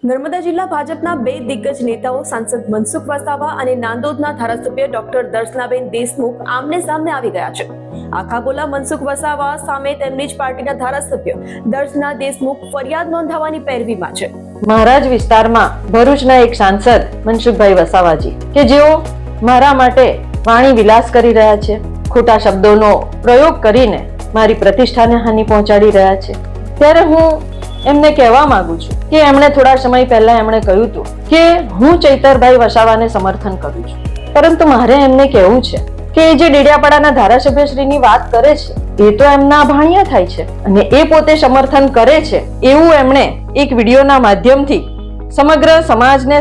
નર્મદા જિલ્લા ભાજપના બે દિગ્ગજ નેતાઓ સાંસદ મનસુખ વસાવા અને નાંદોદના ધારાસભ્ય ડોક્ટર દર્શનાબેન દેશમુખ આમને સામને આવી ગયા છે. આખા બોલા મનસુખ વસાવા સામે તેમની જ પાર્ટીના ધારાસભ્ય દર્શના દેશમુખ ફરિયાદ નોંધાવવાની પેરવીમાં છે. મારા જ વિસ્તારમાં ભરૂચના એક સાંસદ મનસુખભાઈ વસાવાજી કે જેઓ મારા માટે વાણી વિલાસ કરી રહ્યા છે, ખોટા શબ્દોનો પ્રયોગ કરીને મારી પ્રતિષ્ઠાને હાનિ પહોંચાડી રહ્યા છે, ત્યારે હું એમને કહેવા માંગુ છું કે એમણે થોડા સમય પહેલા એમણે કહ્યું હતું કે હું ચૈતરભાઈ વસાવાને સમર્થન કરું છું, પરંતુ મારે એમને કહેવું છે કે એ જે ડેડિયાપાડાના ધારાસભ્યશ્રીની વાત કરે છે એ તો એમના ભાણિયા થાય છે અને એ પોતે સમર્થન કરે છે એવું એમણે એક વિડીયોના માધ્યમથી સમગ્ર સમાજને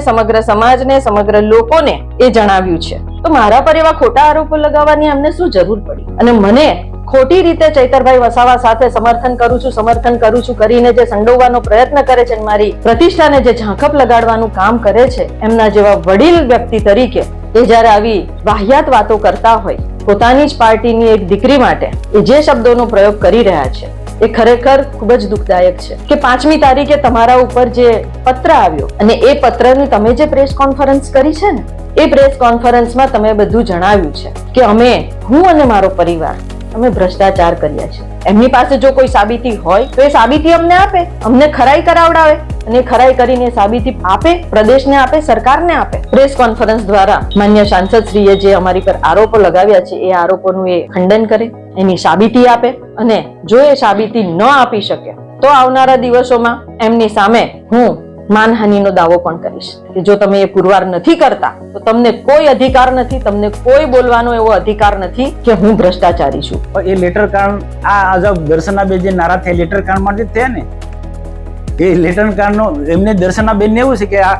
સમગ્ર લોકોને એ જણાવ્યું છે. તો મારા પર એવા ખોટા આરોપો લગાવવાની એમને શું જરૂર પડી? અને મને ખોટી રીતે ચૈતરભાઈ વસાવા સાથે સમર્થન કરું છું કરીને જે સંડોવવાનો પ્રયત્ન કરે છે, મારી પ્રતિષ્ઠાને જે ઝાંખપ લગાડવાનું કામ કરે છે, એમના જેવા વડીલ વ્યક્તિ તરીકે એ જ્યારે આવી વાહિયાત વાતો કરતા હોય, પોતાની જ પાર્ટીની એક દીકરી માટે એ જે શબ્દોનો પ્રયોગ કરી રહ્યા છે એ ખરેખર ખૂબ જ દુઃખદાયક છે કે 5મી તારીખે તમારા ઉપર જે પત્ર આવ્યો અને એ પત્રની તમે જે પ્રેસ કોન્ફરન્સ કરી છે ને, એ પ્રેસ કોન્ફરન્સમાં તમે બધું જણાવ્યું છે કે હું અને મારો પરિવાર અમે ભ્રષ્ટાચાર કર્યા છે. એમની પાસે જો કોઈ સાબિતી હોય તો એ સાબિતી અમને આપે, અમને ખરાઈ કરાવડાવે અને ખરાઈ કરીને સાબિતી આપે, પ્રદેશને આપે, સરકારને આપે. પ્રેસ કોન્ફરન્સ દ્વારા માન્ય સાંસદ શ્રીએ જે અમારી પર આરોપો લગાવ્યા છે એ આરોપોનું એ ખંડન કરે, એની સાબિતી આપે, અને જો એ સાબિતી ન આપી શકે તો આવનારા દિવસોમાં એમની સામે હું માનહાનિનો દાવો પણ કરીશ કે જો તમે એ પુરવાર નથી કરતા તો તમને કોઈ અધિકાર નથી, તમને કોઈ બોલવાનો એવો અધિકાર નથી કે હું ભ્રષ્ટાચારી છું. એ લેટર કાંડ આ દર્શનાબેન જે નારાજ થયા લેટર કાંડ માંથી થયા ને, એ લેટર કાંડ નો એમને દર્શનાબેન ને એવું છે કે આ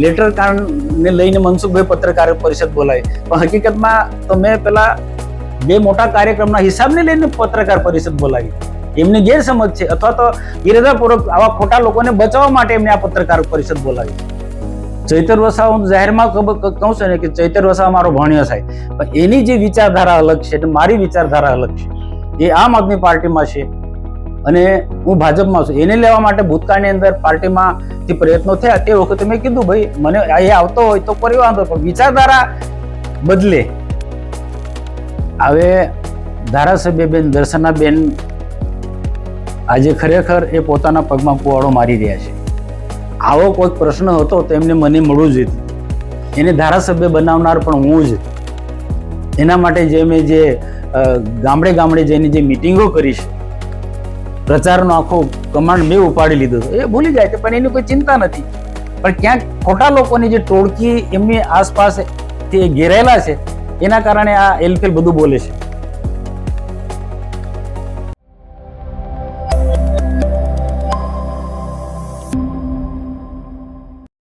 લેટર કાંડ ને લઈને મનસુખભાઈ પત્રકાર પરિષદ બોલાવી, પણ હકીકતમાં તો મેં પેલા બે મોટા કાર્યક્રમના હિસાબને લઈને પત્રકાર પરિષદ બોલાવી. એમની ગેરસમજ છે અથવા તો ઇરાદાપૂર્વક આવા ખોટા લોકોને બચાવવા માટે એમને આ પત્રકાર પરિષદ બોલાવી. ચૈતર વસાવા હું જાહેરમાં કહું છું ને કે ચૈતર વસાવા મારો ભાણિયો થાય, પણ એની જે વિચારધારા અલગ છે એટલે મારી વિચારધારા અલગ છે. એ આમ આદમી પાર્ટીમાં છે અને હું ભાજપમાં છું. એને લેવા માટે ભૂતકાળની અંદર પાર્ટીમાંથી પ્રયત્નો થયા. તે વખતે મેં કીધું ભાઈ મને એ આવતો હોય તો કરી વાંધો, પણ વિચારધારા બદલે. હવે ધારાસભ્ય બેન દર્શનાબેન આજે ખરેખર એ પોતાના પગમાં કુવાડો મારી રહ્યા છે. આવો કોઈ પ્રશ્ન હતો તો એમને મને મળવું જ હતું. એને ધારાસભ્ય બનાવનાર પણ હું જ. એના માટે જે મેં જે ગામડે જઈને જે મિટિંગો કરી છે, પ્રચારનો આખો કમાન્ડ મેં ઉપાડી લીધો હતો, એ ભૂલી જાય છે, પણ એની કોઈ ચિંતા નથી. પણ ક્યાંક ખોટા લોકોની જે ટોળકી એમની આસપાસ તે ઘેરાયેલા છે, એના કારણે આ એલફેલ બધું બોલે છે.